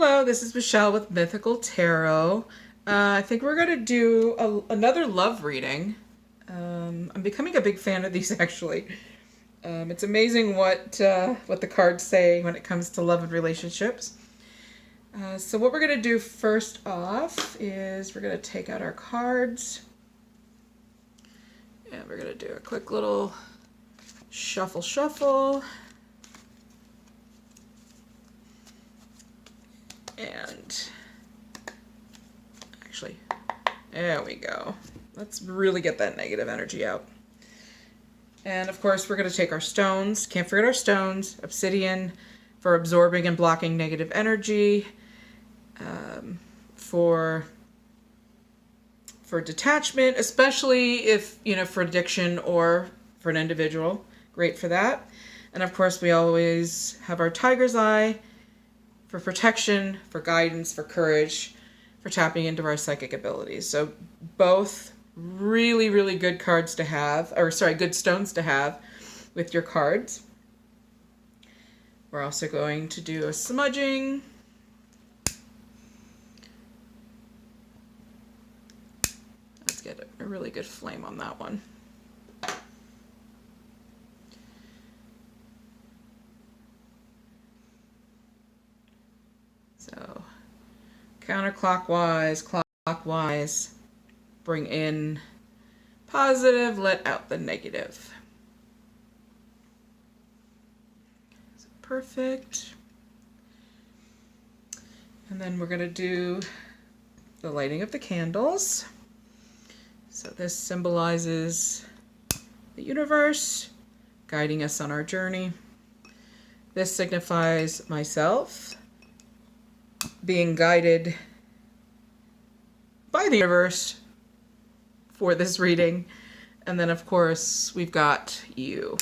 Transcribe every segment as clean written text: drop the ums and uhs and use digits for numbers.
Hello, this is Michelle with Mythical Tarot. I think we're going to do another love reading. I'm becoming a big fan of these actually. It's amazing what the cards say when it comes to love and relationships. So what we're going to do first off is we're going to take out our cards. And we're going to do a quick little shuffle. And actually, there we go. Let's really get that negative energy out. And of course, we're going to take our stones. Can't forget our stones. Obsidian for absorbing and blocking negative energy. For detachment, especially if, for addiction or for an individual. Great for that. And of course, we always have our tiger's eye for protection, for guidance, for courage, for tapping into our psychic abilities. So both really, really good cards to have, good stones to have with your cards. We're also going to do a smudging. Let's get a really good flame on that one. So counterclockwise, clockwise, bring in positive, let out the negative. So perfect. And then we're going to do the lighting of the candles. So this symbolizes the universe guiding us on our journey. This signifies myself being guided by the universe for this reading. And then, of course, we've got you.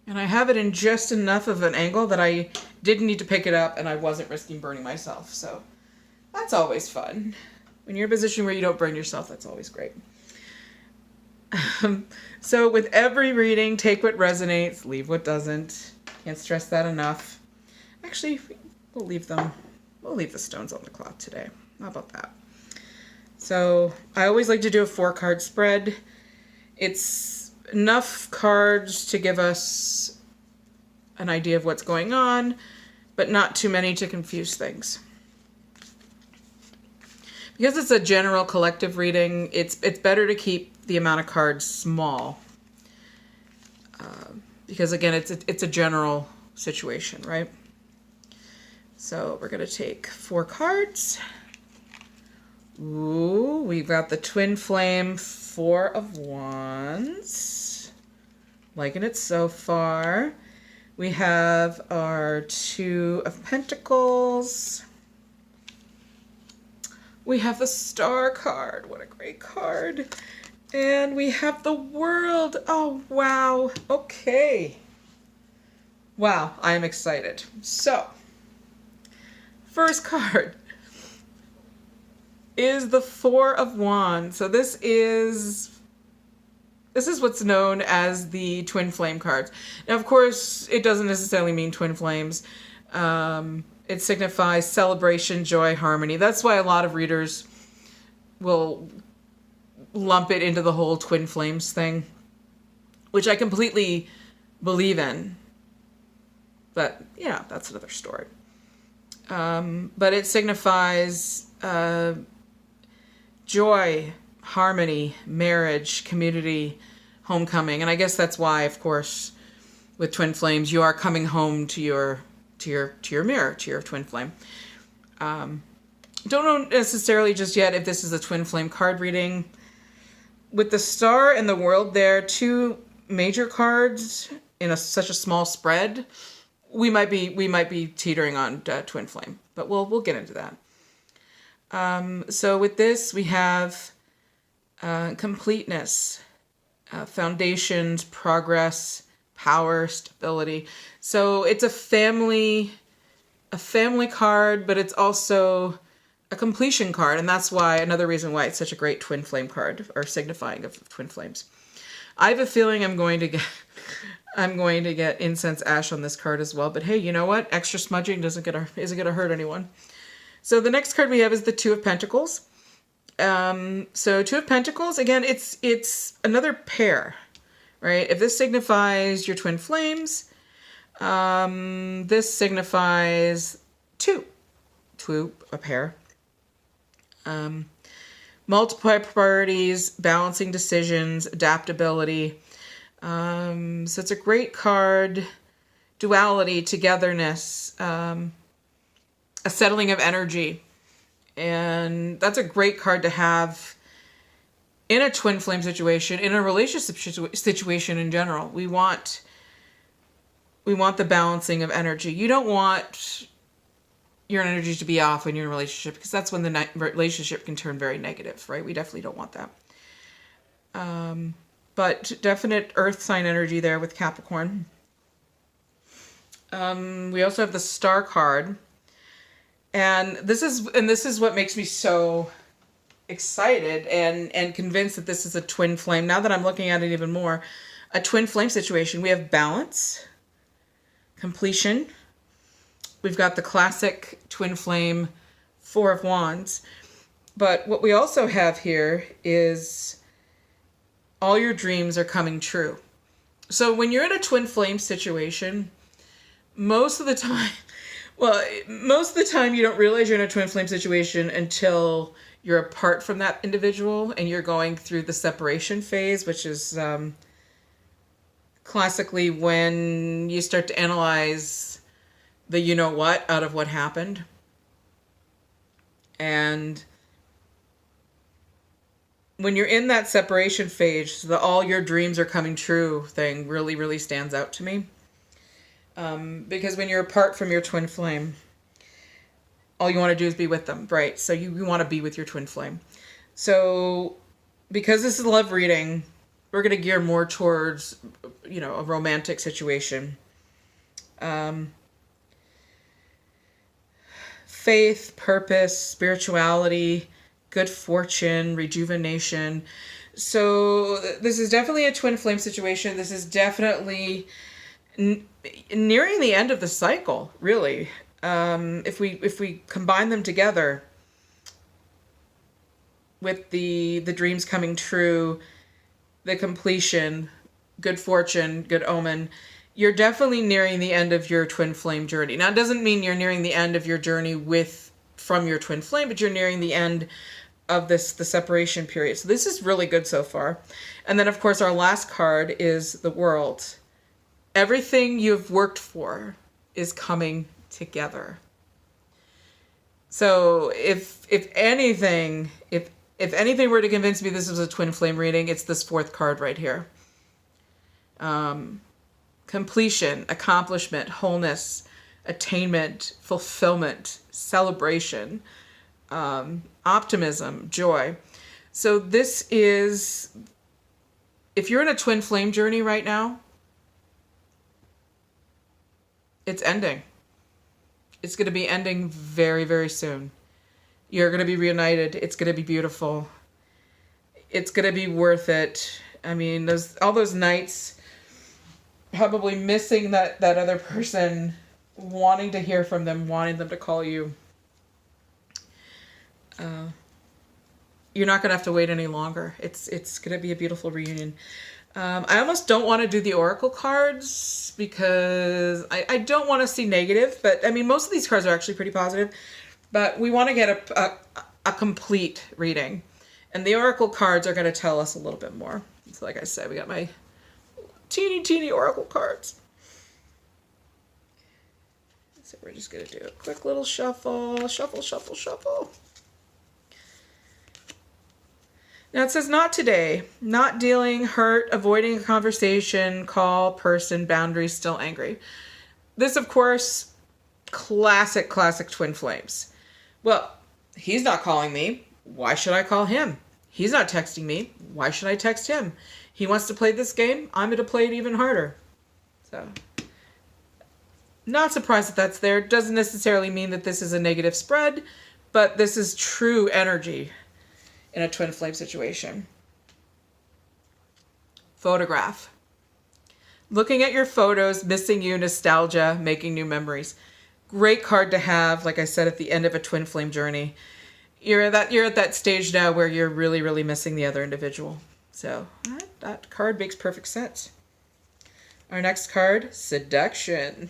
And I have it in just enough of an angle that I didn't need to pick it up and I wasn't risking burning myself. So that's always fun. When you're in a position where you don't burn yourself, that's always great. So with every reading, take what resonates, leave what doesn't. Can't stress that enough. Actually, we'll leave the stones on the cloth today. How about that? So I always like to do a 4-card spread. It's enough cards to give us an idea of what's going on, but not too many to confuse things. Because it's a general collective reading, it's better to keep the amount of cards small. Because again, it's a general situation, right? So we're going to take 4 cards. Ooh, we've got the Twin Flame 4 of Wands. Liking it so far. We have our 2 of Pentacles. We have the Star card. What a great card. And we have the World. Oh, wow. Okay. Wow, I am excited. So, first card is the 4 of Wands. So this is what's known as the Twin Flame cards. Now, of course, it doesn't necessarily mean twin flames. It signifies celebration, joy, harmony. That's why a lot of readers will lump it into the whole twin flames thing, which I completely believe in. But, yeah, that's another story. But it signifies joy, harmony, marriage, community, homecoming. And I guess that's why, of course, with twin flames, you are coming home to your mirror, to your twin flame. Don't know necessarily just yet if this is a twin flame card reading. With the Star and the World there, 2 major cards in such a small spread, we might be teetering on twin flame, but we'll get into that. So with this, we have completeness, foundations, progress, power, stability. So it's a family card, but it's also a completion card, and that's why another reason why it's such a great twin flame card, or signifying of twin flames. I have a feeling I'm going to get I'm going to get incense ash on this card as well. But hey, you know what? Extra smudging isn't gonna hurt anyone. So the next card we have is the Two of Pentacles. So Two of Pentacles, again, it's another pair, right? If this signifies your twin flames, this signifies two, a pair. Multiple priorities, balancing decisions, adaptability. So it's a great card. Duality, togetherness, a settling of energy. And that's a great card to have in a twin flame situation, in a relationship situation in general. We want the balancing of energy. You don't want your energy to be off when you're in a relationship, because that's when the relationship can turn very negative, right? We definitely don't want that. But definite earth sign energy there with Capricorn. We also have the Star card. And this is what makes me so excited and convinced that this is a twin flame. Now that I'm looking at it even more, a twin flame situation. We have balance, completion. We've got the classic twin flame Four of Wands. But what we also have here is all your dreams are coming true. So when you're in a twin flame situation, most of the time you don't realize you're in a twin flame situation until you're apart from that individual and you're going through the separation phase, which is classically when you start to analyze the you know what out of what happened. And when you're in that separation phase, the all your dreams are coming true thing really, really stands out to me. Because when you're apart from your twin flame, all you want to do is be with them, right? So you want to be with your twin flame. So because this is a love reading, we're going to gear more towards, a romantic situation. Faith, purpose, spirituality, good fortune, rejuvenation. So this is definitely a twin flame situation. This is definitely nearing the end of the cycle, really. If we combine them together with the dreams coming true, the completion, good fortune, good omen, you're definitely nearing the end of your twin flame journey. Now, it doesn't mean you're nearing the end of your journey from your twin flame, but you're nearing the end of the separation period. So this is really good so far. And then, of course, our last card is the World. Everything you've worked for is coming together. So if anything were to convince me this was a twin flame reading, it's this fourth card right here. Completion, accomplishment, wholeness, attainment, fulfillment, celebration, optimism, joy. So this is, if you're in a twin flame journey right now, it's ending. It's going to be ending very, very soon. You're going to be reunited. It's going to be beautiful. It's going to be worth it. I mean, all those nights probably missing that other person, wanting to hear from them, wanting them to call you. You're not going to have to wait any longer. It's going to be a beautiful reunion. I almost don't want to do the Oracle cards because I don't want to see negative, but I mean, most of these cards are actually pretty positive, but we want to get a complete reading, and the Oracle cards are going to tell us a little bit more. So like I said, we got my teeny Oracle cards. So we're just going to do a quick little shuffle. Now it says, not today, not dealing, hurt, avoiding a conversation, call, person, boundaries, still angry. This, of course, classic twin flames. Well, he's not calling me. Why should I call him? He's not texting me. Why should I text him? He wants to play this game. I'm going to play it even harder. So, not surprised that that's there. Doesn't necessarily mean that this is a negative spread, but this is true energy in a twin flame situation. Photograph. Looking at your photos, missing you, nostalgia, making new memories. Great card to have, like I said, at the end of a twin flame journey. You're at that stage now where you're really, really missing the other individual. So that card makes perfect sense. Our next card, seduction.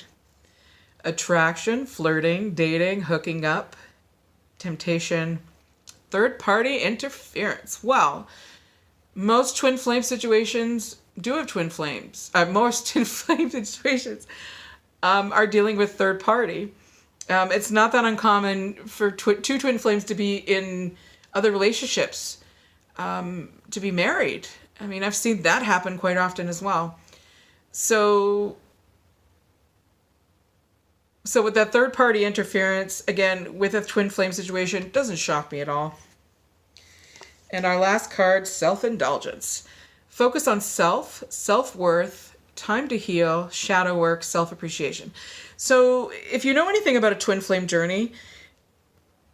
Attraction, flirting, dating, hooking up, temptation, third party interference. Well, most twin flame situations do have twin flames. Most twin flame situations are dealing with third party. It's not that uncommon for two twin flames to be in other relationships, to be married. I mean, I've seen that happen quite often as well. So with that third party interference, again, with a twin flame situation, doesn't shock me at all. And our last card, self-indulgence. Focus on self, self-worth, time to heal, shadow work, self-appreciation. So if you know anything about a twin flame journey,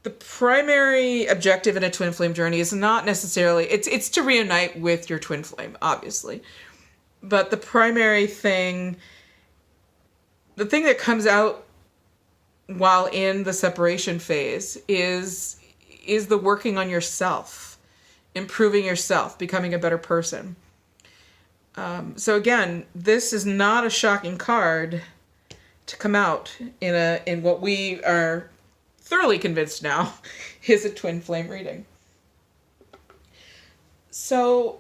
the primary objective in a twin flame journey is not necessarily, it's to reunite with your twin flame, obviously. But the primary thing, the thing that comes out while in the separation phase is the working on yourself, improving yourself, becoming a better person. So again, this is not a shocking card to come out in what we are thoroughly convinced now is a twin flame reading. So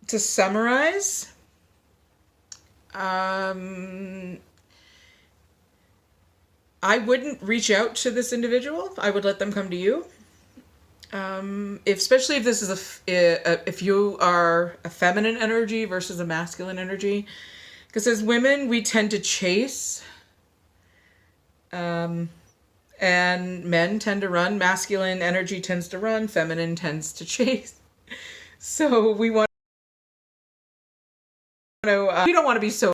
to summarize, I wouldn't reach out to this individual. I would let them come to you. Especially if this is if you are a feminine energy versus a masculine energy, because as women we tend to chase, and men tend to run. Masculine energy tends to run. Feminine tends to chase. So we want to. We don't want to be so